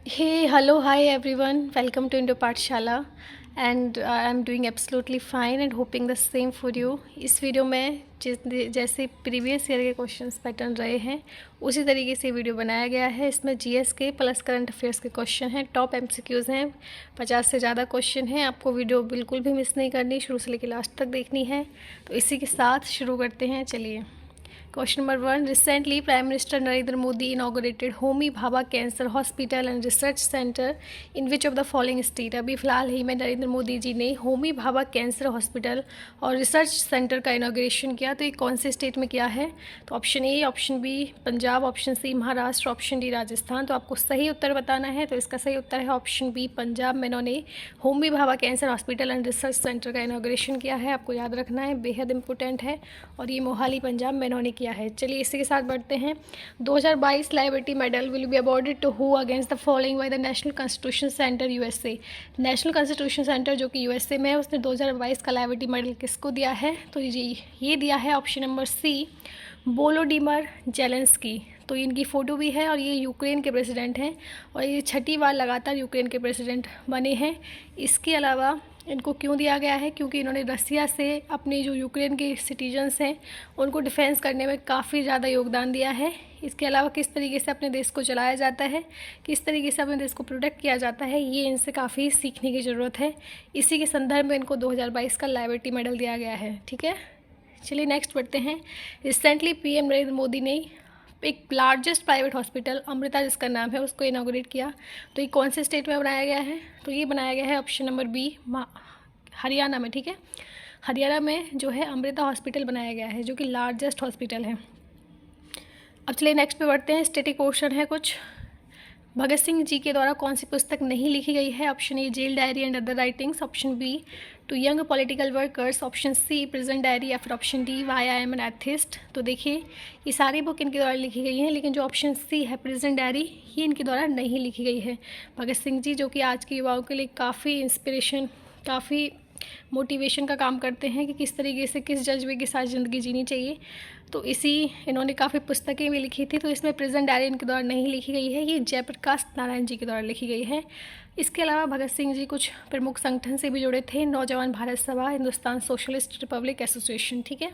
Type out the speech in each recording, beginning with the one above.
Hey, hello, hi everyone. Welcome to Indo Pathshala and I am doing absolutely fine and hoping the same for you. इस video में जैसे previous year के questions pattern रहे हैं उसी तरीके से वीडियो बनाया गया है। इसमें जीएस के प्लस करंट अफेयर्स के क्वेश्चन हैं, टॉप एमसीक्यूज़ हैं, 50 से ज़्यादा क्वेश्चन हैं। आपको वीडियो बिल्कुल भी मिस नहीं करनी, शुरू से लेकर लास्ट तक देखनी है। तो इसी के साथ शुरू करते हैं, चलिए। Question number 1, recently prime minister Narendra Modi inaugurated Homi Bhabha cancer hospital and research centre in which of the following state. अभी फिलहाल ही में नरेंद्र मोदी जी ने होमी भाभा कैंसर हॉस्पिटल और रिसर्च सेंटर का इनॉग्रेशन किया, तो ये कौन से स्टेट में किया है? तो option A, option B Punjab, option C Maharashtra, option D Rajasthan. तो आपको सही उत्तर बताना है, तो इसका सही उत्तर है ऑप्शन बी पंजाब में इन्होंने Homi Bhabha cancer hospital and research centre का इनॉग्रेशन किया है। आपको याद रखना है, बेहद इंपॉर्टेंट है और ये मोहाली पंजाब में इन्होंने किया है। चलिए इसी के साथ बढ़ते हैं। 2022 Liberty Medal will be awarded to who against the following by the National Constitution Center USA. National Constitution Center जो कि यूएसए में है, उसने 2022 का लाइबर्टी मेडल किसको दिया है? तो ये दिया है option number C, Volodymyr Zelenskyy. तो इनकी फ़ोटो भी है और ये यूक्रेन के प्रेसिडेंट हैं और ये छठी बार लगातार यूक्रेन के प्रेसिडेंट बने हैं। इसके अलावा इनको क्यों दिया गया है? क्योंकि इन्होंने रसिया से अपने जो यूक्रेन के सिटीजन्स हैं उनको डिफेंस करने में काफ़ी ज़्यादा योगदान दिया है। इसके अलावा किस तरीके से अपने देश को चलाया जाता है, किस तरीके से अपने देश को प्रोटेक्ट किया जाता है, ये इनसे काफ़ी सीखने की ज़रूरत है। इसी के संदर्भ में इनको 2022 का लाइबर्टी मेडल दिया गया है। ठीक है, चलिए नेक्स्ट बढ़ते हैं। रिसेंटली पीएम नरेंद्र मोदी ने एक लार्जेस्ट प्राइवेट हॉस्पिटल अमृता जिसका नाम है उसको इनॉग्रेट किया, तो ये कौन से स्टेट में बनाया गया है? तो ये बनाया गया है ऑप्शन नंबर बी, हरियाणा में। ठीक है, हरियाणा में जो है अमृता हॉस्पिटल बनाया गया है जो कि लार्जेस्ट हॉस्पिटल है। अब चलिए नेक्स्ट पे बढ़ते हैं। स्टैटिक क्वेश्चन है कुछ। भगत सिंह जी के द्वारा कौन सी पुस्तक नहीं लिखी गई है? Option A, jail diary and other writings, option B, to young political workers, option C, prison diary, या फिर option D, why I am an atheist. तो देखिए ये सारी बुक इनके द्वारा लिखी गई हैं, लेकिन जो ऑप्शन सी है प्रिजन डायरी, ये इनके द्वारा नहीं लिखी गई है। भगत सिंह जी जो कि आज के युवाओं के लिए काफ़ी इंस्पिरेशन, काफ़ी मोटिवेशन का काम करते हैं कि किस तरीके से, किस जज्बे के साथ ज़िंदगी जीनी चाहिए, तो इन्होंने काफ़ी पुस्तकें भी लिखी थी। तो इसमें प्रेजेंट डायरी इनके द्वारा नहीं लिखी गई है, ये जयप्रकाश नारायण जी के द्वारा लिखी गई है। इसके अलावा भगत सिंह जी कुछ प्रमुख संगठन से भी जुड़े थे, नौजवान भारत सभा, हिंदुस्तान सोशलिस्ट रिपब्लिक एसोसिएशन। ठीक है,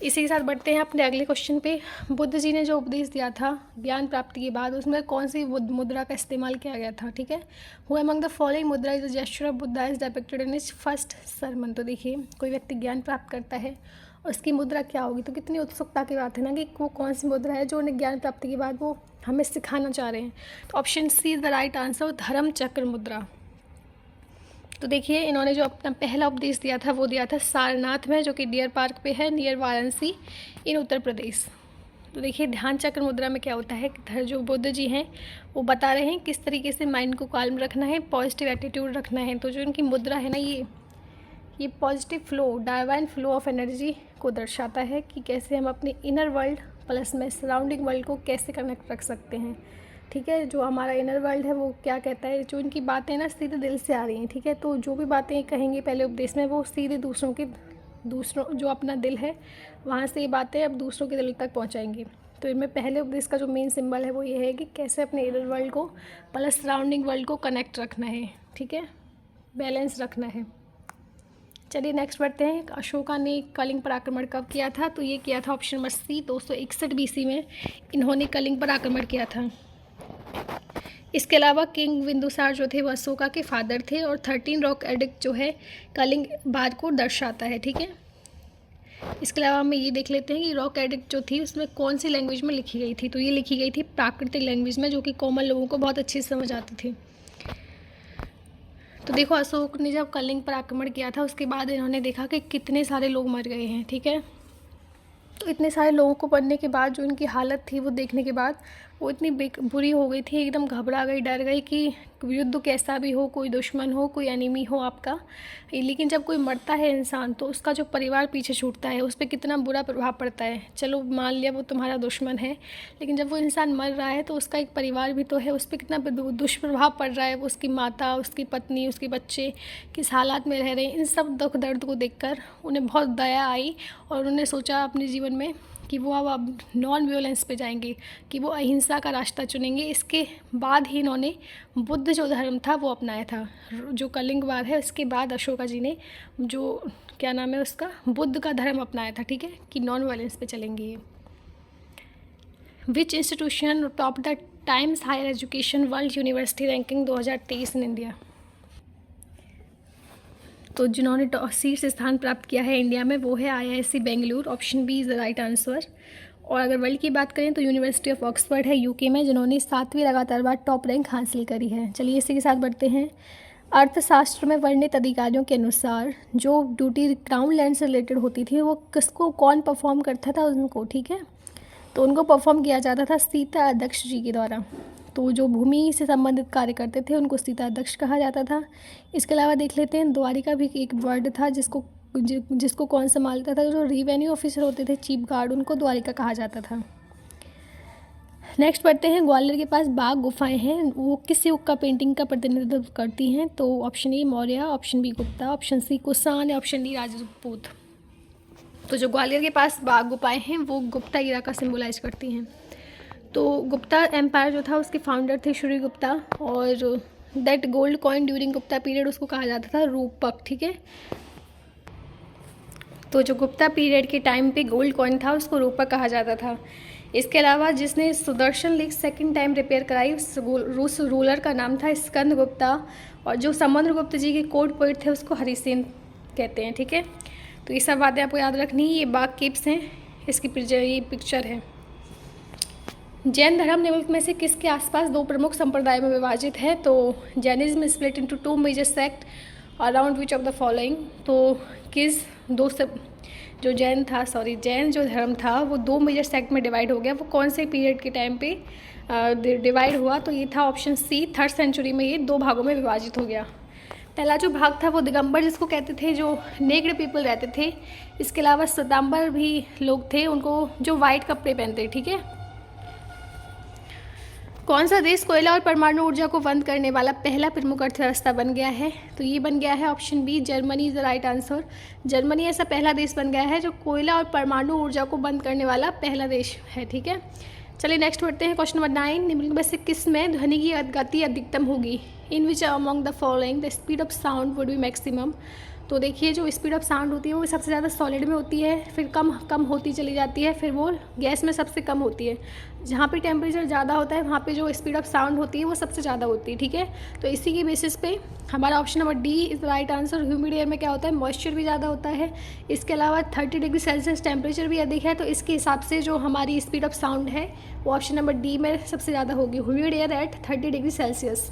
इसी के साथ बढ़ते हैं अपने अगले क्वेश्चन पे। बुद्ध जी ने जो उपदेश दिया था ज्ञान प्राप्ति के बाद, उसमें कौन सी मुद्रा का इस्तेमाल किया गया था? ठीक है, हु अमंग द फॉलोइंग मुद्रा is the gesture of Buddha is depicted in his first sermon. तो देखिए कोई व्यक्ति ज्ञान प्राप्त करता है और उसकी मुद्रा क्या होगी, तो कितनी उत्सुकता की बात है ना कि वो कौन सी मुद्रा है जो उन्हें ज्ञान प्राप्ति के बाद वो हमें सिखाना चाह रहे हैं। तो option C is the right answer, dharma chakra मुद्रा। तो देखिए इन्होंने जो अपना पहला उपदेश दिया था वो दिया था सारनाथ में, जो कि डियर पार्क पे है, नियर वाराणसी इन उत्तर प्रदेश। तो देखिए ध्यान चक्र मुद्रा में क्या होता है, जो बुद्ध जी हैं वो बता रहे हैं किस तरीके से माइंड को काल्म रखना है, पॉजिटिव एटीट्यूड रखना है। तो जो इनकी मुद्रा है ना, ये positive flow, divine flow of energy को दर्शाता है कि कैसे हम अपने इनर वर्ल्ड प्लस में सराउंडिंग वर्ल्ड को कैसे कनेक्ट रख सकते हैं। ठीक है, जो हमारा इनर वर्ल्ड है वो क्या कहता है, जो इनकी बातें ना सीधे दिल से आ रही हैं। ठीक है, तो जो भी बातें कहेंगे पहले उपदेश में वो सीधे दूसरों जो अपना दिल है वहाँ से ये बातें अब दूसरों के दिल तक पहुँचाएंगे। तो इनमें पहले उपदेश का जो मेन सिंबल है वो ये है कि कैसे अपने इनर वर्ल्ड को प्लस सराउंडिंग वर्ल्ड को कनेक्ट रखना है। ठीक है, बैलेंस रखना है। चलिए नेक्स्ट बढ़ते हैं। अशोका ने कलिंग पर आक्रमण कब किया था? तो ये किया था ऑप्शन नंबर सी, 261 BC में इन्होंने कलिंग पर आक्रमण किया था। इसके अलावा किंग बिंदुसार जो थे वो अशोका के फादर थे और 13 रॉक एडिक्ट जो है कलिंग बाद को दर्शाता है। ठीक है, इसके अलावा हम ये देख लेते हैं कि रॉक एडिक्ट जो थी उसमें कौन सी लैंग्वेज में लिखी गई थी। तो ये लिखी गई थी प्राकृतिक लैंग्वेज में, जो कि कॉमन लोगों को बहुत अच्छी समझ आती थी। तो देखो अशोक ने जब कलिंग पर आक्रमण किया था उसके बाद इन्होंने देखा कि कितने सारे लोग मर गए हैं। ठीक है, तो इतने सारे लोगों को पढ़ने के बाद जो इनकी हालत थी वो देखने के बाद वो इतनी बुरी हो गई थी, एकदम घबरा गई, डर गई कि युद्ध कैसा भी हो, कोई दुश्मन हो, कोई एनिमी हो आपका, लेकिन जब कोई मरता है इंसान तो उसका जो परिवार पीछे छूटता है उस पर कितना बुरा प्रभाव पड़ता है। चलो मान लिया वो तुम्हारा दुश्मन है, लेकिन जब वो इंसान मर रहा है तो उसका एक परिवार भी तो है, उस पर कितना दुष्प्रभाव पड़ रहा है। उसकी माता, उसकी पत्नी, उसके बच्चे किस हालात में रह रहे हैं, इन सब दुख दर्द को देखकर उन्हें बहुत दया आई और उन्होंने सोचा अपने जीवन में कि वो अब नॉन वायलेंस पे जाएंगे, कि वो अहिंसा का रास्ता चुनेंगे। इसके बाद ही इन्होंने बुद्ध जो धर्म था वो अपनाया था। जो कलिंगवार है उसके बाद अशोका जी ने जो क्या नाम है उसका, बुद्ध का धर्म अपनाया था, ठीक है, कि नॉन वायलेंस पे चलेंगे ये। Which institution top the Times Higher Education World University Ranking 2023 in India. तो जिन्होंने शीर्ष स्थान प्राप्त किया है इंडिया में वो है IISc Bengaluru, option B is the right answer. और अगर वर्ल्ड की बात करें तो यूनिवर्सिटी ऑफ ऑक्सफोर्ड है यूके में, जिन्होंने 7वीं लगातार बार टॉप रैंक हासिल करी है। चलिए इसी के साथ बढ़ते हैं। अर्थशास्त्र में वर्णित अधिकारियों के अनुसार जो ड्यूटी क्राउन लैंड से रिलेटेड होती थी वो किसको कौन परफॉर्म करता था उनको, ठीक है, तो उनको परफॉर्म किया जाता था सीता अध्यक्ष जी के द्वारा। तो जो भूमि से संबंधित कार्य करते थे उनको सीता अध्यक्ष कहा जाता था। इसके अलावा देख लेते हैं द्वारिका भी एक वर्ड था जिसको कौन संभालता था, जो रिवेन्यू ऑफिसर होते थे चीफ गार्ड, उनको द्वारिका कहा जाता था। नेक्स्ट पढ़ते हैं। ग्वालियर के पास बाघ गुफाएं हैं, वो किस युग का पेंटिंग का प्रतिनिधित्व करती हैं। तो option A Maurya, option B Gupta, option C Kushan या ऑप्शन डी राजपूत। तो जो ग्वालियर के पास बाघ गुफाएं हैं वो गुप्ता इरा का सिंबलाइज करती हैं। तो गुप्ता एम्पायर जो था उसके फाउंडर थे श्री गुप्ता, और that gold coin during Gupta period उसको कहा जाता था रूपक, ठीक है। तो जो गुप्ता पीरियड के टाइम पे गोल्ड कॉइन था उसको रूपक कहा जाता था। इसके अलावा जिसने Sudarshan lake second time repair कराई उस रूस रूलर का नाम था स्कंद गुप्ता, और जो समुद्रगुप्त जी के कोर्ट पोइट थे उसको हरिसेन कहते हैं, ठीक है। तो ये सब बातें आपको याद रखनी। ये बाघ केव्स हैं, इसकी ये पिक्चर है। जैन धर्म निम्नलिखित में से किसके आसपास दो प्रमुख संप्रदाय में विभाजित है। तो Jainism split into 2 major sect around which of the following. तो किस जो जैन जो धर्म था वो 2 मेजर सेक्ट में डिवाइड हो गया। वो कौन से पीरियड के टाइम पे डिवाइड हुआ, तो ये था ऑप्शन सी 3rd सेंचुरी में ये 2 भागों में विभाजित हो गया। पहला जो भाग था वो दिगंबर जिसको कहते थे, जो नेग्ड पीपल रहते थे। इसके अलावा श्वेतांबर भी लोग थे, उनको जो वाइट कपड़े पहनते, ठीक है। कौन सा देश कोयला और परमाणु ऊर्जा को बंद करने वाला पहला प्रमुख अर्थव्यवस्था बन गया है। तो ये बन गया है option B Germany is the right answer. Germany ऐसा पहला देश बन गया है जो कोयला और परमाणु ऊर्जा को बंद करने वाला पहला देश है, ठीक है। चलिए नेक्स्ट बढ़ते हैं। क्वेश्चन नंबर 9, निम्नलिखित में से किस में ध्वनि की गति अधिकतम होगी। In which among the following the speed of sound would be maximum. तो देखिए जो स्पीड ऑफ साउंड होती है वो सबसे ज़्यादा सॉलिड में होती है, फिर कम होती चली जाती है, फिर वो गैस में सबसे कम होती है। जहाँ पे टेम्परेचर ज़्यादा होता है वहाँ पे जो स्पीड ऑफ साउंड होती है वो सबसे ज़्यादा होती है, ठीक है। तो इसी की बेसिस पे हमारा option number D is the right answer. Humid air में क्या होता है, मॉइस्चर भी ज़्यादा होता है। इसके अलावा 30 डिग्री सेल्सियस टेम्परेचर भी अधिक है, तो इसके हिसाब से जो हमारी स्पीड ऑफ साउंड है वो ऑप्शन नंबर डी में सबसे ज़्यादा होगी, humid air at 30 degree Celsius.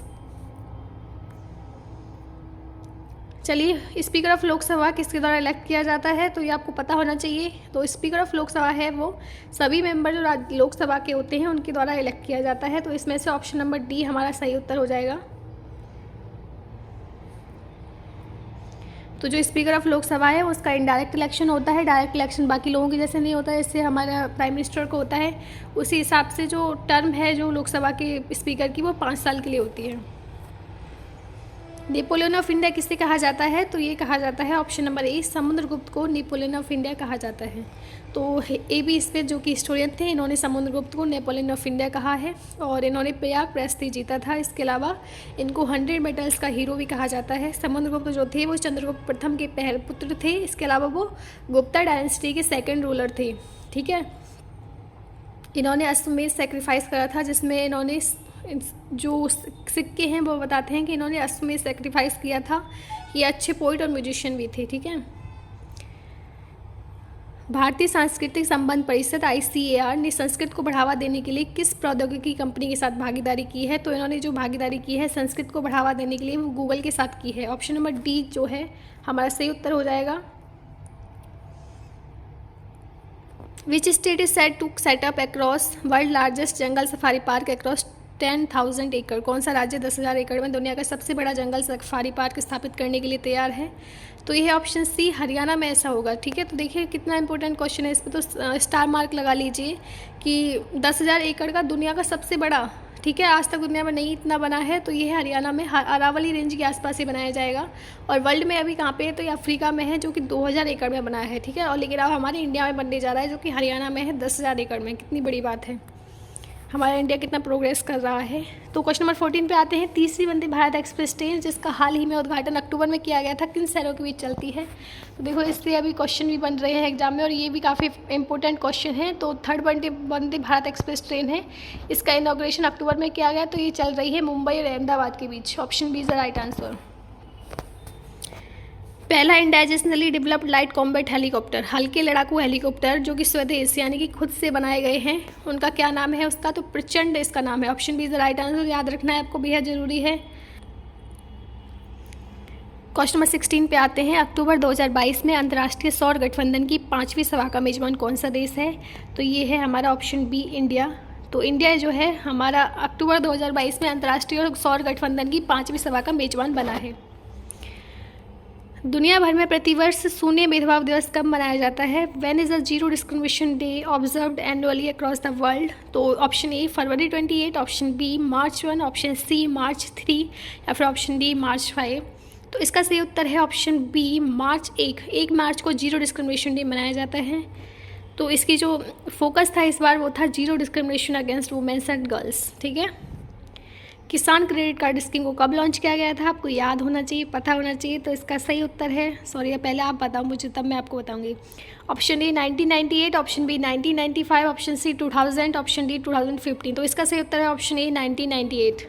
चलिए स्पीकर ऑफ लोकसभा किसके द्वारा इलेक्ट किया जाता है, तो ये आपको पता होना चाहिए। तो स्पीकर ऑफ लोकसभा है वो सभी मेंबर जो लोकसभा के होते हैं उनके द्वारा इलेक्ट किया जाता है। तो इसमें से ऑप्शन नंबर डी हमारा सही उत्तर हो जाएगा। तो जो स्पीकर ऑफ लोकसभा है उसका इनडायरेक्ट इलेक्शन होता है। डायरेक्ट इलेक्शन बाकी लोगों के जैसे नहीं होता है, इससे हमारा प्राइम मिनिस्टर को होता है। उसी हिसाब से जो टर्म है जो लोकसभा के स्पीकर की वो 5 साल के लिए होती है। नेपोलियन ऑफ इंडिया किसे कहा जाता है, तो ये कहा जाता है ऑप्शन नंबर ए समुद्रगुप्त को नेपोलियन ऑफ इंडिया कहा जाता है। तो ए बी स्पेस जो कि हिस्टोरियन थे इन्होंने समुद्रगुप्त को नेपोलियन ऑफ इंडिया कहा है, और इन्होंने प्रयाग प्रस्ती जीता था। इसके अलावा इनको 100 मेडल्स का हीरो भी कहा जाता है। समुद्रगुप्त जो थे वो चंद्रगुप्त प्रथम के पहले पुत्र थे। इसके अलावा वो गुप्ता डायनेस्टी के 2nd रूलर थे, ठीक है। इन्होंने अश्वमेध सेक्रीफाइस करा था, जिसमें इन्होंने जो सिक्के हैं वो बताते हैं कि इन्होंने अश्वमेध सेक्रीफाइस किया था। ये अच्छे पोइट और म्यूजिशियन भी थे, ठीक है। भारतीय सांस्कृतिक संबंध परिषद ICAR ने संस्कृत को बढ़ावा देने के लिए किस प्रौद्योगिकी कंपनी के साथ भागीदारी की है। तो इन्होंने जो भागीदारी की है संस्कृत को बढ़ावा देने के लिए वो गूगल के साथ की है। ऑप्शन नंबर डी जो है हमारा सही उत्तर हो जाएगा। Which state is set to setup across world largest jungle safari park across 10,000 एकड़। कौन सा राज्य 10,000 एकड़ में दुनिया का सबसे बड़ा जंगल सफारी पार्क स्थापित करने के लिए तैयार है। तो यह ऑप्शन सी हरियाणा में ऐसा होगा, ठीक है। तो देखिए कितना इंपॉर्टेंट क्वेश्चन है, इस पर तो स्टार मार्क लगा लीजिए कि 10,000 एकड़ का दुनिया का सबसे बड़ा, ठीक ठीक है, आज तक दुनिया में नहीं इतना बना है, तो ये है हरियाणा में, अरावली रेंज के आसपास ही बनाया जाएगा। और वर्ल्ड में अभी कहाँ पे है, तो ये अफ्रीका में है, जो कि 2000 एकड़ में बना है। ठीक है, और लेकिन अब हमारे इंडिया में बनने जा रहा है, जो कि हरियाणा में है 10,000 एकड़ में। कितनी बड़ी बात है, हमारा इंडिया कितना प्रोग्रेस कर रहा है। तो क्वेश्चन नंबर 14 पे आते हैं। तीसरी वंदे भारत एक्सप्रेस ट्रेन जिसका हाल ही में उद्घाटन अक्टूबर में किया गया था, किन शहरों के बीच चलती है। तो देखो, इससे अभी क्वेश्चन भी बन रहे हैं एग्जाम में, और ये भी काफ़ी इंपॉर्टेंट क्वेश्चन है। तो third Vande Bharat express train है, इसका इनॉग्रेशन अक्टूबर में किया गया, तो ये चल रही है मुंबई और अहमदाबाद के बीच। Option B is the right answer. पहला indigenously developed light combat helicopter, हल्के लड़ाकू हेलीकॉप्टर जो कि स्वदेश यानी कि खुद से बनाए गए हैं, उनका क्या नाम है उसका, तो प्रचंड इसका नाम है। Option B is the right answer, याद रखना है आपको, बेहद जरूरी है। क्वेश्चन नंबर 16 पे आते हैं। अक्टूबर 2022 में अंतर्राष्ट्रीय सौर गठबंधन की 5वीं सभा का मेजबान कौन सा देश है, तो ये है हमारा ऑप्शन बी इंडिया। तो इंडिया जो है हमारा अक्टूबर 2022 में अंतर्राष्ट्रीय सौर गठबंधन की 5वीं सभा का मेजबान बना है। दुनिया भर में प्रतिवर्ष शून्य भेदभाव दिवस कब मनाया जाता है। When is the zero discrimination day observed annually across the world, तो ऑप्शन ए फरवरी 28, option B March 1, option C March 3 या फिर ऑप्शन डी मार्च 5। तो इसका सही उत्तर है ऑप्शन बी मार्च 1 मार्च को जीरो डिस्क्रिमिनेशन डे मनाया जाता है। तो इसकी जो फोकस था इस बार वो था zero discrimination against womens and girls. ठीक है, किसान क्रेडिट कार्ड स्कीम को कब लॉन्च किया गया था, आपको याद होना चाहिए, पता होना चाहिए। तो इसका सही उत्तर है, सॉरी पहले आप बताओ मुझे तब मैं आपको बताऊंगी। Option A 1998, option B 1995, option C 2000, option D 2015। तो इसका सही उत्तर है ऑप्शन ए 1998।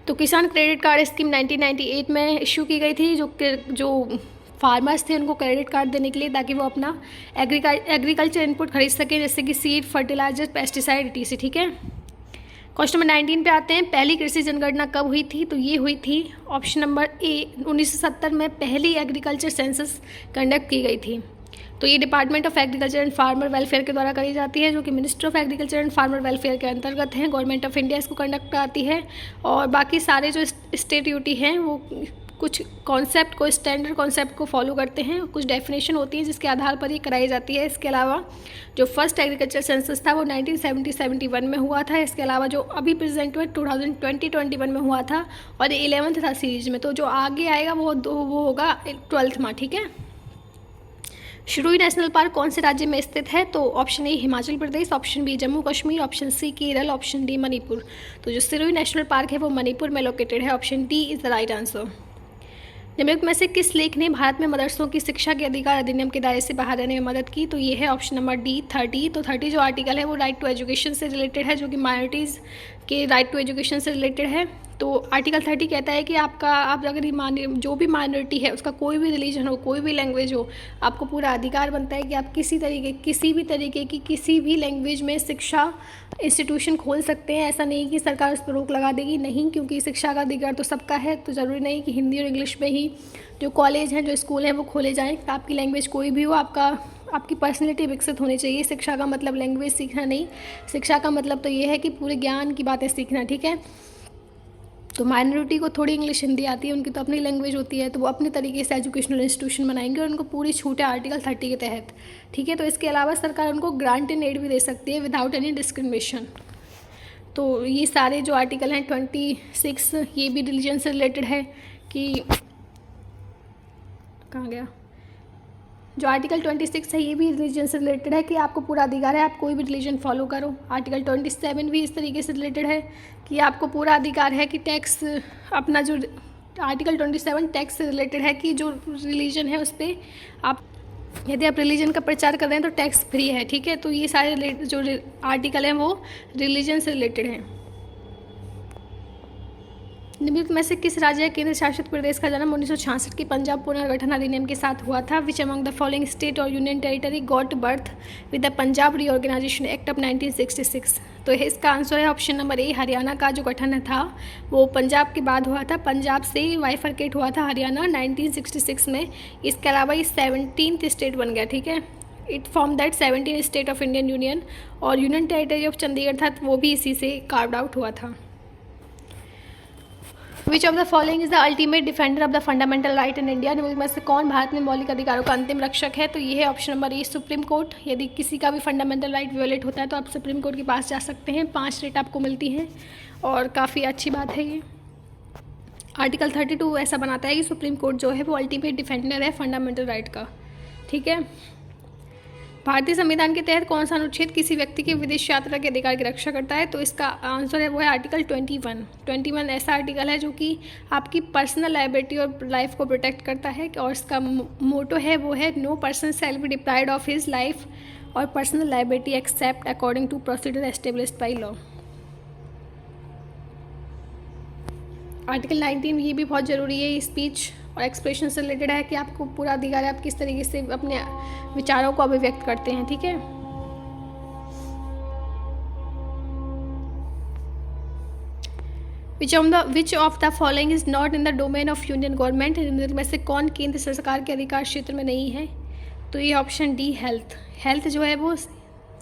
तो किसान क्रेडिट कार्ड स्कीम 1998 में इशू की गई थी, जो फार्मर्स थे उनको क्रेडिट कार्ड देने के लिए, ताकि वो अपना एग्रीकल्चर इनपुट खरीद सकें, जैसे कि सीड, फर्टिलाइजर, पेस्टिसाइड etc। ठीक है, क्वेश्चन नंबर 19 पे आते हैं। पहली कृषि जनगणना कब हुई थी, तो ये हुई थी ऑप्शन नंबर ए 1970 में पहली एग्रीकल्चर सेंसस कंडक्ट की गई थी। तो ये department of agriculture and farmer welfare के द्वारा करी जाती है, जो कि ministry of agriculture and farmer welfare के अंतर्गत है। गवर्नमेंट ऑफ इंडिया इसको कंडक्ट कराती है, और बाकी सारे जो स्टेट यूटी हैं वो कुछ कॉन्सेप्ट को, स्टैंडर्ड कॉन्सेप्ट को फॉलो करते हैं, कुछ डेफिनेशन होती है जिसके आधार पर ये कराई जाती है। इसके अलावा जो फर्स्ट एग्रीकल्चर सेंसस था वो 1970-71 में हुआ था। इसके अलावा जो अभी प्रेजेंट हुआ 2020-21 में हुआ था, और 11th था सीरीज में। तो जो आगे आएगा वो होगा 12th में। ठीक है, शिरुई नेशनल पार्क कौन से राज्य में स्थित है, तो option A Himachal Pradesh, option B Jammu Kashmir, option C Kerala, option D Manipur. तो जो शिरुई नेशनल पार्क है वो मणिपुर में लोकेटेड है। Option D is the right answer. निम्नलिखित में से किस लेख ने भारत में मदरसों की शिक्षा के अधिकार अधिनियम के दायरे से बाहर रहने में मदद की, तो ये है ऑप्शन नंबर डी 30। तो 30 जो आर्टिकल है वो राइट टू एजुकेशन से रिलेटेड है, जो कि माइनॉरिटीज़ के राइट टू एजुकेशन से रिलेटेड है। तो आर्टिकल 30 कहता है कि आप अगर जो भी माइनॉरिटी है, उसका कोई भी रिलीजन हो, कोई भी लैंग्वेज हो, आपको पूरा अधिकार बनता है कि आप किसी भी तरीके की किसी भी लैंग्वेज में शिक्षा इंस्टीट्यूशन खोल सकते हैं। ऐसा नहीं कि सरकार उस पर रोक लगा देगी, नहीं, क्योंकि शिक्षा का अधिकार तो सबका है। तो ज़रूरी नहीं कि हिंदी और इंग्लिश में ही जो कॉलेज हैं, जो स्कूल हैं वो खोले जाएँ। आपकी लैंग्वेज कोई भी हो, आपकी पर्सनैलिटी विकसित होनी चाहिए। शिक्षा का मतलब लैंग्वेज सीखना नहीं, शिक्षा का मतलब तो ये है कि पूरे ज्ञान की बातें सीखना। ठीक है, तो माइनॉरिटी को थोड़ी इंग्लिश हिंदी आती है, उनकी तो अपनी लैंग्वेज होती है, तो वो अपने तरीके से एजुकेशनल इंस्टीट्यूशन बनाएंगे और उनको पूरी छूट है आर्टिकल 30 के तहत। ठीक है, तो इसके अलावा सरकार उनको ग्रांट इन एड भी दे सकती है विदाउट एनी डिस्क्रिमिनेशन। तो ये सारे जो आर्टिकल हैं 26, ये भी रिलीजन से रिलेटेड है कि कहाँ गया, जो आर्टिकल 26 है ये भी रिलीजन से रिलेटेड है कि आपको पूरा अधिकार है आप कोई भी रिलीजन फॉलो करो। आर्टिकल 27 भी इस तरीके से रिलेटेड है कि आपको पूरा अधिकार है कि टैक्स अपना जो आर्टिकल 27 टैक्स से रिलेटेड है कि जो रिलीजन है उस पर आप, यदि आप रिलीजन का प्रचार कर रहे हैं तो टैक्स फ्री है। ठीक है, तो ये सारे जो आर्टिकल हैं वो रिलीजन से रिलेटेड हैं। निम्नलिखित में से किस राज्य या केंद्र शासित प्रदेश का जन्म 1966 की पंजाब पुनर्गठन अधिनियम के साथ हुआ था। Which among the following state और union territory got birth with the Punjab reorganization act of 1966। तो इसका आंसर है ऑप्शन नंबर ए, हरियाणा का जो गठन था वो पंजाब के बाद हुआ था। पंजाब से वाइफरकेट हुआ था हरियाणा 1966 में। इसके अलावा ये 17th स्टेट बन गया। ठीक है, it form that 17 state of Indian union, और यूनियन टेरिटरी ऑफ चंडीगढ़ था वो भी इसी से कार्व्ड आउट हुआ था। विच of the following is the ultimate defender of the fundamental right in India, निम्नलिखित में से कौन भारत में मौलिक अधिकारों का अंतिम रक्षक है? तो ये है option number A, supreme court. यदि किसी का भी फंडामेंटल राइट वियोलेट होता है तो आप सुप्रीम कोर्ट के पास जा सकते हैं, 5 रेट आपको मिलती हैं और काफ़ी अच्छी बात है ये। आर्टिकल 32 ऐसा बनाता है कि सुप्रीम कोर्ट जो है वो अल्टीमेट डिफेंडर है फंडामेंटल राइट का। ठीक है। भारतीय संविधान के तहत कौन सा अनुच्छेद किसी व्यक्ति के विदेश यात्रा के अधिकार की रक्षा करता है? तो इसका आंसर है वो है आर्टिकल 21। 21 ऐसा आर्टिकल है जो कि आपकी पर्सनल लाइबिलिटी और लाइफ को प्रोटेक्ट करता है और इसका मोटो है वो है no person shall be deprived of his life और personal liability except according to procedure established by law. Article 19 ये भी बहुत ज़रूरी है, स्पीच और एक्सप्रेशन से रिलेटेड है कि आपको पूरा अधिकार है आप किस तरीके से अपने विचारों को अभिव्यक्त करते हैं। ठीक है। विच of the following is not in the domain of union government, में से कौन केंद्र सरकार के अधिकार क्षेत्र में नहीं है? तो ये ऑप्शन डी, हेल्थ। हेल्थ जो है वो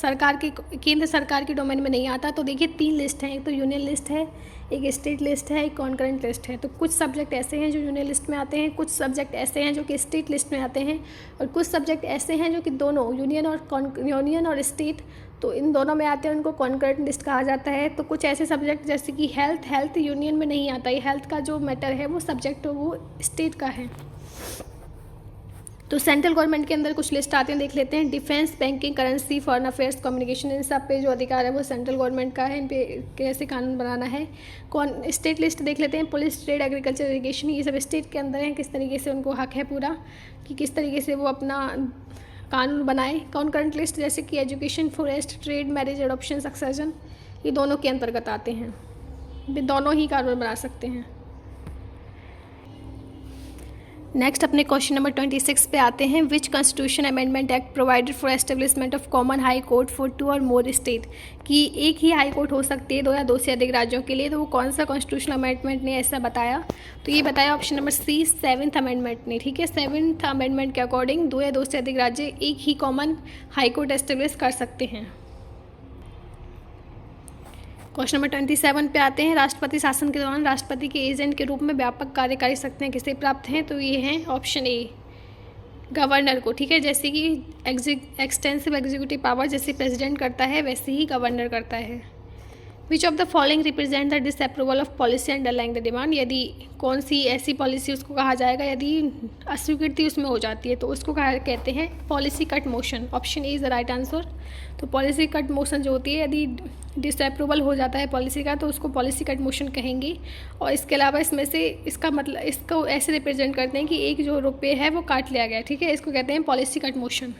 सरकार के केंद्र सरकार के डोमेन में नहीं आता। तो देखिए 3 लिस्ट हैं, एक तो यूनियन लिस्ट है, एक स्टेट लिस्ट है, एक कॉन्करेंट लिस्ट है। तो कुछ सब्जेक्ट ऐसे हैं जो यूनियन लिस्ट में आते हैं, कुछ सब्जेक्ट ऐसे हैं जो कि स्टेट लिस्ट में आते हैं और कुछ सब्जेक्ट ऐसे हैं जो कि दोनों यूनियन और स्टेट तो इन दोनों में आते हैं, उनको कॉन्करेंट लिस्ट कहा जाता है। तो कुछ ऐसे सब्जेक्ट जैसे कि हेल्थ यूनियन में नहीं आता, ये हेल्थ का जो मैटर है वो सब्जेक्ट वो स्टेट का है। तो सेंट्रल गवर्नमेंट के अंदर कुछ लिस्ट आते हैं, देख लेते हैं। Defence, banking, currency, foreign affairs, communication, इन सब पे जो अधिकार है वो सेंट्रल गवर्नमेंट का है, इन पे कैसे कानून बनाना है। स्टेट लिस्ट देख लेते हैं। पुलिस, ट्रेड, एग्रीकल्चर, इरिगेशन, ये सब स्टेट के अंदर हैं, किस तरीके से उनको हक है पूरा कि किस तरीके से वो अपना कानून बनाए। कॉन्करेंट लिस्ट जैसे कि education, forest, trade, marriage, adoption, succession, ये दोनों के अंतर्गत आते हैं, दोनों ही कानून बना सकते हैं। नेक्स्ट अपने क्वेश्चन नंबर 26 पे आते हैं। Which constitution amendment act provided for establishment of common high court for 2 or more state, कि एक ही हाई कोर्ट हो सकती है 2 या 2 से अधिक राज्यों के लिए। तो वो कौन सा कॉन्स्टिट्यूशनल अमेंडमेंट ने ऐसा बताया? तो ये बताया ऑप्शन नंबर सी, 7th अमेंडमेंट ने। ठीक है। 7th अमेंडमेंट के अकॉर्डिंग 2 या 2 से अधिक राज्य एक ही कॉमन हाई कोर्ट एस्टेब्लिश कर सकते हैं। क्वेश्चन नंबर 27 पे आते हैं। राष्ट्रपति शासन के दौरान राष्ट्रपति के एजेंट के रूप में व्यापक कार्यकारी शक्तियाँ किसे प्राप्त हैं? तो ये हैं ऑप्शन ए, गवर्नर को। ठीक है। जैसे कि एक्सटेंसिव एग्जीक्यूटिव पावर जैसे प्रेसिडेंट करता है वैसे ही गवर्नर करता है। विच of the following represent the disapproval of policy underlying the demand, यदि कौन सी ऐसी पॉलिसी उसको कहा जाएगा यदि अस्वीकृति उसमें हो जाती है तो उसको कहते हैं policy cut motion. Option A is the right answer. तो पॉलिसी कट मोशन जो होती है, यदि डिसअप्रूवल हो जाता है पॉलिसी का तो उसको पॉलिसी कट मोशन कहेंगे। और इसके अलावा इसमें से इसका मतलब इसको ऐसे रिप्रेजेंट करते हैं कि एक जो रुपये है वो काट लिया गया। ठीक है। इसको कहते हैं policy cut motion.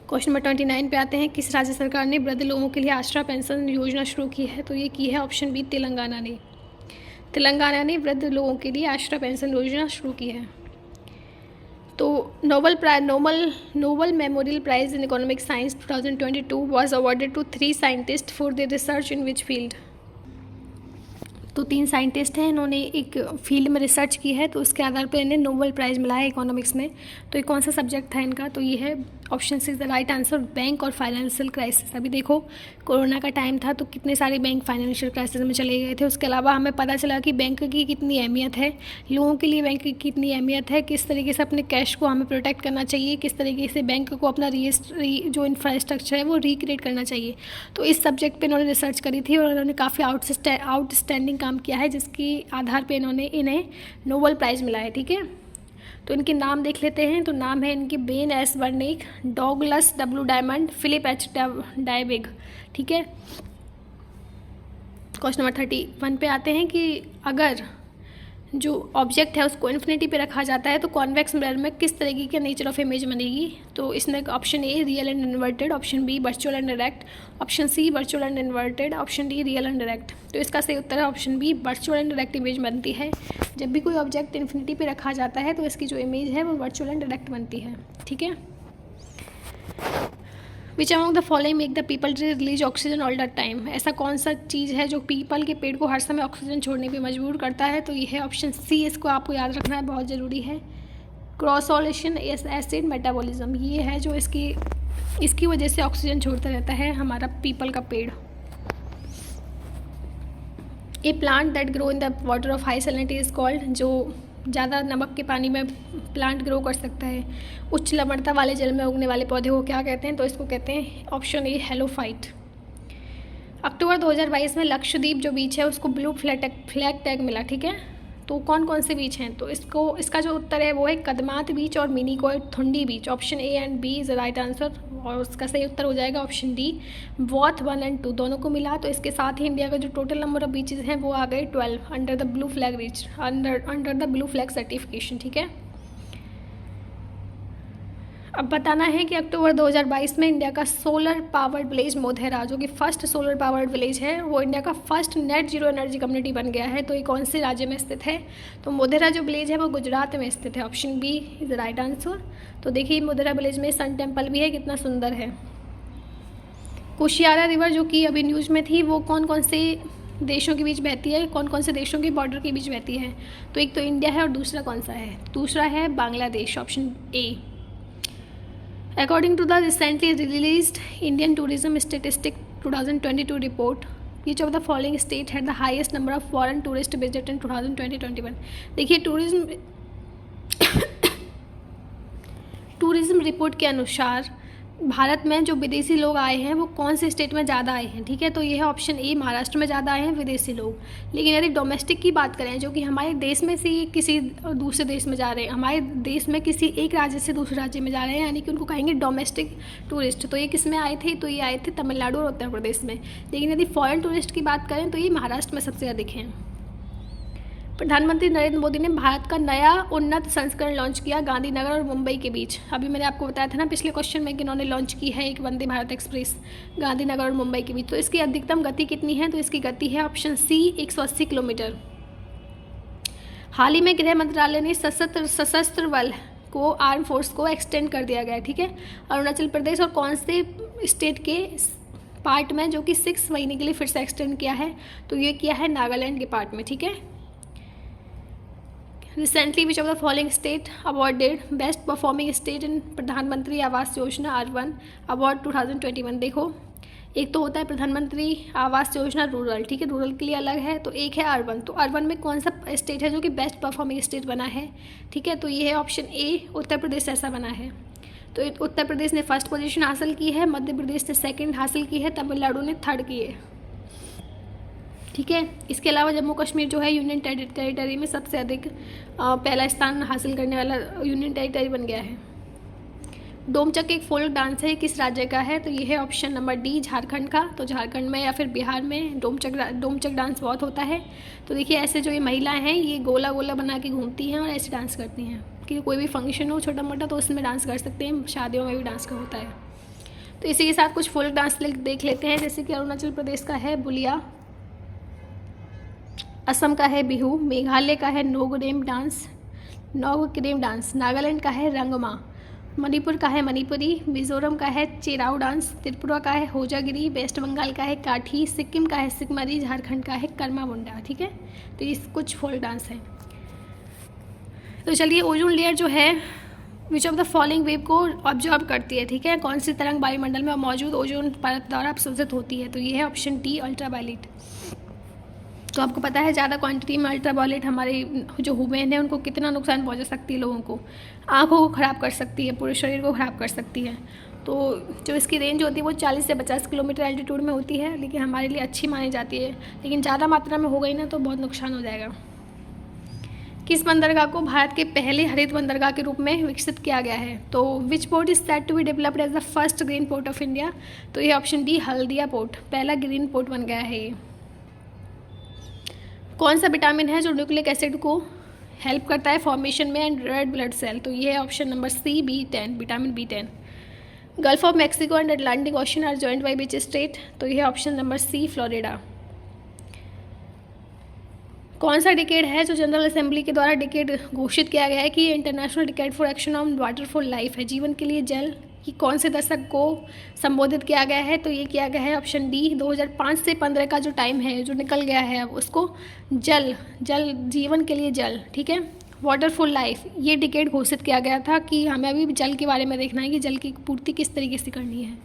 Question number 29 पे आते हैं। किस राज्य सरकार ने वृद्ध लोगों के लिए आश्रा पेंशन योजना शुरू की है? तो ये की है ऑप्शन बी, तेलंगाना ने। तेलंगाना ने वृद्ध लोगों के लिए आश्रा पेंशन योजना शुरू की है। तो Nobel Memorial Prize in economic science 2022 was awarded to 3 scientist for their research in which field. तो 3 साइंटिस्ट हैं, इन्होंने एक फील्ड में रिसर्च की है तो उसके आधार पर इन्हें नोबेल प्राइज़ मिला है इकोनॉमिक्स में। तो ये कौन सा सब्जेक्ट था इनका? तो ये है option C is the right answer, bank और फाइनेंशियल क्राइसिस। अभी देखो कोरोना का टाइम था तो कितने सारे बैंक फाइनेंशियल क्राइसिस में चले गए थे। उसके अलावा हमें पता चला कि बैंक की कितनी अहमियत है, लोगों के लिए बैंक की कितनी अहमियत है, किस तरीके से अपने कैश को हमें प्रोटेक्ट करना चाहिए, किस तरीके से बैंक को अपना जो इंफ्रास्ट्रक्चर है वो रिक्रिएट करना चाहिए। तो इस सब्जेक्ट पर इन्होंने रिसर्च करी थी और उन्होंने काफ़ी आउटस्टैंडिंग काम किया है जिसके आधार पर इन्हें नोबेल प्राइज़ मिला है। ठीक है। तो इनके नाम देख लेते हैं। तो नाम है इनके Ben S Bernanke, Douglas W Diamond, Philip H Dybvig. ठीक है। क्वेश्चन नंबर 31 पे आते हैं कि अगर जो ऑब्जेक्ट है उसको इन्फिनिटी पे रखा जाता है तो कॉन्वेक्स मिरर में किस तरीके की नेचर ऑफ इमेज बनेगी? तो इसमें option A real and inverted, option B virtual and direct, option C virtual and inverted, option D real and direct. तो इसका सही उत्तर है option B, virtual and direct image बनती है। जब भी कोई ऑब्जेक्ट इन्फिनिटी पे रखा जाता है तो इसकी जो इमेज है वो वर्चुअल एंड डायरेक्ट बनती है। ठीक है। विच among the following make the people tree release oxygen all the time, ऐसा कौन सा चीज़ है जो पीपल के पेड़ को हर समय ऑक्सीजन छोड़ने पे मजबूर करता है? तो ये है ऑप्शन सी, इसको आपको याद रखना है, बहुत ज़रूरी है। क्रॉसोलेशन एसिड मेटाबॉलिज्म, ये है जो इसकी वजह से ऑक्सीजन छोड़ता रहता है हमारा पीपल का पेड़। A plant that grow in the water of high salinity is called, जो ज़्यादा नमक के पानी में प्लांट ग्रो कर सकता है, उच्च लवणता वाले जल में उगने वाले पौधे को क्या कहते हैं, तो इसको कहते हैं ऑप्शन ए हेलोफाइट। अक्टूबर 2022 में लक्षद्वीप जो बीच है उसको ब्लू फ्लैग टैग मिला, ठीक है। तो कौन कौन से बीच हैं, तो इसका जो उत्तर है वो है कदमात बीच और मिनीकोयथुंडी बीच। Option A and B is the right answer, और उसका सही उत्तर हो जाएगा ऑप्शन डी, वॉथ 1 और 2 दोनों को मिला। तो इसके साथ ही इंडिया का जो टोटल नंबर ऑफ बीचेस हैं वो आ गए 12 under the blue flag under the blue flag certification, ठीक है। अब बताना है कि अक्टूबर 2022 में इंडिया का सोलर पावर्ड विलेज मोधेरा, जो कि फर्स्ट सोलर पावर्ड विलेज है, वो इंडिया का first net zero energy community बन गया है। तो ये कौन से राज्य में स्थित है, तो मोधेरा जो विलेज है वो गुजरात में स्थित है। Option B is the right answer. तो देखिए मोधेरा विलेज में सन टेम्पल भी है, कितना सुंदर है। कुशियारा रिवर जो कि अभी न्यूज़ में थी, वो कौन कौन से देशों के बीच बहती है, कौन कौन से देशों के बॉर्डर के बीच बहती है, तो एक तो इंडिया है और दूसरा कौन सा है, दूसरा है Bangladesh, option A. According to the recently released Indian Tourism Statistic 2022 report, which of the following state had the highest number of foreign tourist visit in 2020-21? देखिए टूरिज्म रिपोर्ट के अनुसार भारत में जो विदेशी लोग आए हैं वो कौन से स्टेट में ज़्यादा आए हैं, ठीक है। तो ये है ऑप्शन ए, महाराष्ट्र में ज़्यादा आए हैं विदेशी लोग। लेकिन यदि डोमेस्टिक की बात करें, जो कि हमारे देश में से किसी दूसरे देश में जा रहे हैं, हमारे देश में किसी एक राज्य से दूसरे राज्य में जा रहे हैं, यानी कि उनको कहेंगे डोमेस्टिक टूरिस्ट, तो ये किस में आए थे, तो ये आए थे तमिलनाडु और उत्तर प्रदेश में। लेकिन यदि फॉरेन टूरिस्ट की बात करें तो ये महाराष्ट्र में सबसे अधिक हैं। प्रधानमंत्री नरेंद्र मोदी ने भारत का नया उन्नत संस्करण लॉन्च किया गांधीनगर और मुंबई के बीच। अभी मैंने आपको बताया था ना पिछले क्वेश्चन में कि इन्होंने लॉन्च की है एक वंदे भारत एक्सप्रेस गांधीनगर और मुंबई के बीच। तो इसकी अधिकतम गति कितनी है, तो इसकी गति है ऑप्शन सी 180 किलोमीटर। हाल ही में गृह मंत्रालय ने सशस्त्र बल को आर्म फोर्स को एक्सटेंड कर दिया गया है, ठीक है। अरुणाचल प्रदेश और कौन से स्टेट के पार्ट में, जो कि 6 महीने के लिए फिर से एक्सटेंड किया है, तो ये किया है नागालैंड के पार्ट में, ठीक है। Recently which of the following state awarded best performing state in प्रधानमंत्री आवास योजना अर्बन अवार्ड 2021? देखो एक तो होता है प्रधानमंत्री आवास योजना रूरल, ठीक है, रूरल के लिए अलग है, तो एक है अर्बन। तो अर्बन में कौन सा स्टेट है जो कि बेस्ट परफॉर्मिंग स्टेट बना है, ठीक है, तो ये है ऑप्शन ए, उत्तर प्रदेश ऐसा बना है। तो उत्तर प्रदेश ने फर्स्ट पोजीशन हासिल की है, मध्य प्रदेश ने सेकंड हासिल की है, तमिलनाडु ने थर्ड की है, ठीक है। इसके अलावा जम्मू कश्मीर जो है यूनियन टेरिटरी में सबसे अधिक पहला स्थान हासिल करने वाला यूनियन टेरिटरी बन गया है। डोमचक एक फोल्क डांस है, किस राज्य का है, तो ये है ऑप्शन नंबर डी, झारखंड का। तो झारखंड में या फिर बिहार में डोमचक डांस बहुत होता है। तो देखिए ऐसे जो ये महिलाएं हैं ये गोला गोला बना के घूमती हैं और ऐसे डांस करती हैं कि कोई भी फंक्शन हो छोटा मोटा तो उसमें डांस कर सकते हैं, शादियों में भी डांस का होता है। तो इसी के साथ कुछ फोल्क डांस देख लेते हैं, जैसे कि अरुणाचल प्रदेश का है बुलिया, असम का है बिहू, मेघालय का है नोगक्रेम डांस, नागालैंड का है रंगमा, मणिपुर का है मणिपुरी, मिजोरम का है चेराऊ डांस, त्रिपुरा का है होजागिरी, वेस्ट बंगाल का है काठी, सिक्किम का है सिकमरी, झारखंड का है कर्मा मुंडा, ठीक है। तो ये कुछ फोल्क डांस हैं। तो चलिए ओजोन लेयर जो है विच ऑफ द फॉलोइंग वेव को ऑब्जॉर्व करती है, ठीक है, कौन सी तरंग वायुमंडल में मौजूद ओजोन परत द्वारा अवशोषित होती है, तो ये है ऑप्शन डी, अल्ट्रावायलेट। तो आपको पता है ज़्यादा क्वांटिटी में अल्ट्रावायलेट हमारे जो ह्यूमन है उनको कितना नुकसान पहुंचा सकती है, लोगों को आँखों को ख़राब कर सकती है, पूरे शरीर को ख़राब कर सकती है। तो जो इसकी रेंज होती है वो 40 से 50 किलोमीटर एल्टीट्यूड में होती है, लेकिन हमारे लिए अच्छी मानी जाती है, लेकिन ज़्यादा मात्रा में हो गई ना तो बहुत नुकसान हो जाएगा। किस बंदरगाह को भारत के पहले हरित बंदरगाह के रूप में विकसित किया गया है, तो which port is set to be developed as the first green port of India, तो ये ऑप्शन डी, हल्दिया पोर्ट पहला ग्रीन पोर्ट बन गया है ये। कौन सा विटामिन है जो न्यूक्लिक एसिड को हेल्प करता है फॉर्मेशन में एंड रेड ब्लड सेल, तो ये है option number C, B10, vitamin B10। Gulf of Mexico and Atlantic Ocean are joint by which state, तो ये है ऑप्शन नंबर सी, फ्लोरिडा। कौन सा डिकेड है जो जनरल असेंबली के द्वारा डिकेड घोषित किया गया है कि international decade for action on water for life है, जीवन के लिए जल कि कौन से दशक को संबोधित किया गया है, तो ये किया गया है ऑप्शन डी, 2005 से 15 का जो टाइम है जो निकल गया है अब उसको जल जीवन के लिए जल, ठीक है, वाटर फॉर लाइफ ये डिकेड घोषित किया गया था कि हमें अभी जल के बारे में देखना है कि जल की पूर्ति किस तरीके से करनी है।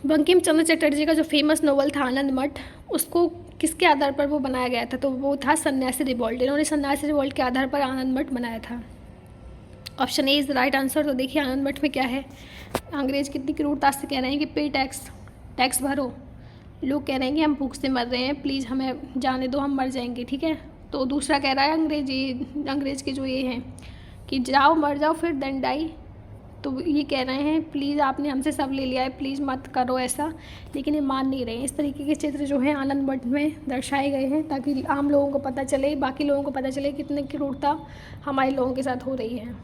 बंकिम चंद्र चटर्जी का जो फेमस नोवेल था आनंद मठ, उसको किसके आधार पर वो बनाया गया था? तो वो था सन्यासी रिवॉल्ट। इन्होंने सन्यासी रिवॉल्ट के आधार पर आनंद मठ बनाया था। Option A is the right answer. तो देखिए आनंद मठ में क्या है, अंग्रेज कितनी क्रूरता से कह रहे हैं कि पे टैक्स भरो। लोग कह रहे हैं कि हम भूख से मर रहे हैं, प्लीज़ हमें जाने दो, हम मर जाएंगे, ठीक है। तो दूसरा कह रहा है अंग्रेज के जो ये हैं कि जाओ मर जाओ फिर देन डाई। तो ये कह रहे हैं प्लीज़ आपने हमसे सब ले लिया है, प्लीज़ मत करो ऐसा, लेकिन ये मान नहीं रहे हैं। इस तरीके के चित्र जो हैं आनंद मठ में दर्शाए गए हैं ताकि आम लोगों को पता चले, बाकी लोगों को पता चले कितनी क्रूरता हमारे लोगों के साथ हो रही है।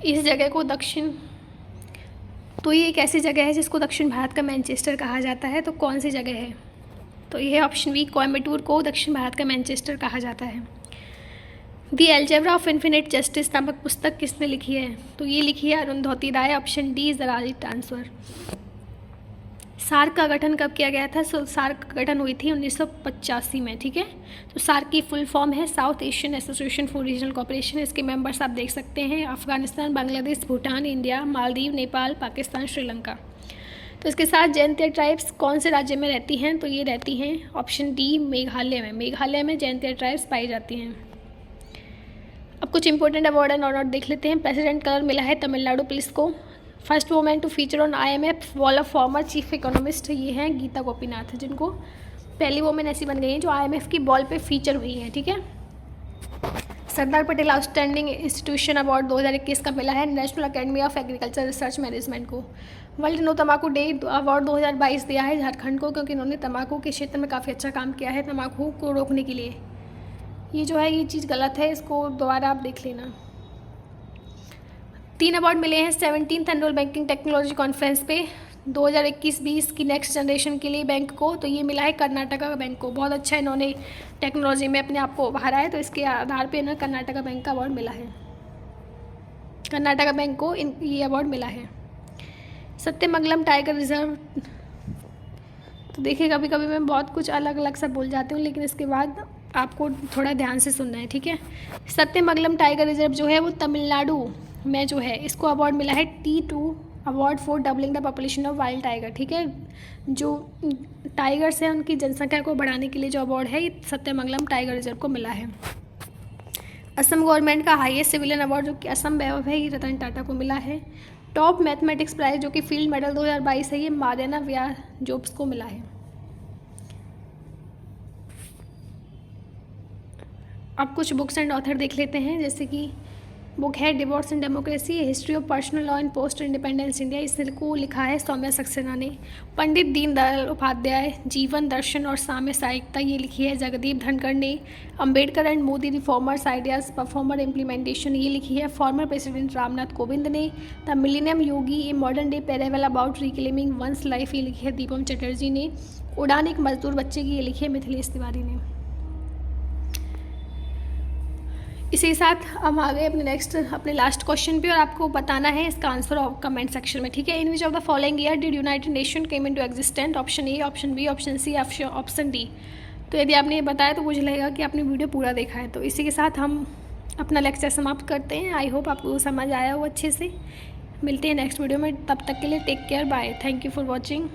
इस जगह को तो ये एक ऐसी जगह है जिसको दक्षिण भारत का मैनचेस्टर कहा जाता है। तो कौन सी जगह है? तो ये ऑप्शन बी, कोयम्बटूर को दक्षिण भारत का मैनचेस्टर कहा जाता है। The algebra of infinite justice नामक पुस्तक किसने लिखी है? तो ये लिखी है Arundhati Roy. Option D is the right answer. SAARC का गठन कब किया गया था? सार्क का गठन हुई थी 1985 में, ठीक है। तो सार्क की फुल फॉर्म है south Asian association for regional cooperation. इसके मेंबर्स आप देख सकते हैं अफगानिस्तान, बांग्लादेश, भूटान, इंडिया, मालदीव, नेपाल, पाकिस्तान, श्रीलंका। तो इसके साथ जैंतिया ट्राइब्स कौन से राज्य में रहती हैं? तो ये रहती हैं ऑप्शन डी मेघालय में। मेघालय में जैंतिया ट्राइब्स पाई जाती हैं। अब कुछ इंपॉर्टेंट अवार्ड एंड ऑनर देख लेते हैं। प्रेसिडेंट कलर मिला है तमिलनाडु पुलिस को। First women to feature on IMF wall of former chief economist, ये हैं गीता गोपीनाथ, जिनको पहली वुमेन ऐसी बन गई हैं जो IMF की बॉल पे फीचर हुई हैं, ठीक है। Sardar Patel outstanding institution award 2021 का मिला है national academy of agriculture research management को। वर्ल्ड नो तम्बाकू डे अवार्ड 2022 दिया है झारखंड को, क्योंकि इन्होंने तम्बाकू के क्षेत्र में काफ़ी अच्छा काम किया है तम्बाकू को रोकने के लिए। ये जो है ये चीज़ गलत है, इसको दोबारा आप देख लेना। 3 अवार्ड मिले हैं 17th annual banking technology conference पे 2021-20 की नेक्स्ट जनरेशन के लिए बैंक को। तो ये मिला है कर्नाटका बैंक को। बहुत अच्छा इन्होंने टेक्नोलॉजी में अपने आप को उभारा है, तो इसके आधार पे इन्हें कर्नाटका बैंक का अवार्ड मिला है। कर्नाटका बैंक को ये अवार्ड मिला है। सत्यमंगलम टाइगर रिजर्व, तो देखिए कभी कभी मैं बहुत कुछ अलग अलग सा बोल जाती हूँ, लेकिन इसके बाद आपको थोड़ा ध्यान से सुनना है, ठीक है। सत्यमंगलम टाइगर रिजर्व जो है वो तमिलनाडु में जो है, इसको अवार्ड मिला है T2 award for doubling the population of wild tiger, ठीक है। जो टाइगर्स हैं उनकी जनसंख्या को बढ़ाने के लिए जो अवार्ड है ये सत्यमंगलम टाइगर रिजर्व को मिला है। असम गवर्नमेंट का हाईएस्ट सिविलियन अवार्ड जो कि असम वैभव है, ये रतन टाटा को मिला है। टॉप मैथमेटिक्स प्राइज जो कि फील्ड मेडल 2022 है, ये मादेना व्याजोब्स को मिला है। अब कुछ बुक्स एंड ऑथर देख लेते हैं, जैसे कि बुक है divorce and democracy, history of personal law and post independence India, इसको लिखा है सौम्या सक्सेना ने। पंडित दीनदयाल उपाध्याय जीवन दर्शन और साम्य साहित्यता, ये लिखी है जगदीप धनखड़ ने। Ambedkar and Modi reformers ideas performer implementation, ये लिखी है फॉर्मर प्रेसिडेंट रामनाथ कोविंद ने। The millennium yogi a modern day parable about reclaiming one's life, ये लिखी है दीपम चटर्जी ने। उड़ान एक मजदूर बच्चे की, ये लिखी है मिथिलेश तिवारी ने। इसी के साथ हम आ गए अपने लास्ट क्वेश्चन पे, और आपको बताना है इसका आंसर कमेंट सेक्शन में, ठीक है। In which of the following year did united nation came into existent? Option A, option B, option C, option D. तो यदि आपने ये बताया तो मुझे लगेगा कि आपने वीडियो पूरा देखा है। तो इसी के साथ हम अपना लेक्चर समाप्त करते हैं। आई होप आपको समझ आया हो अच्छे से। मिलते हैं नेक्स्ट वीडियो में, तब तक के लिए take care, bye, thank you for watching.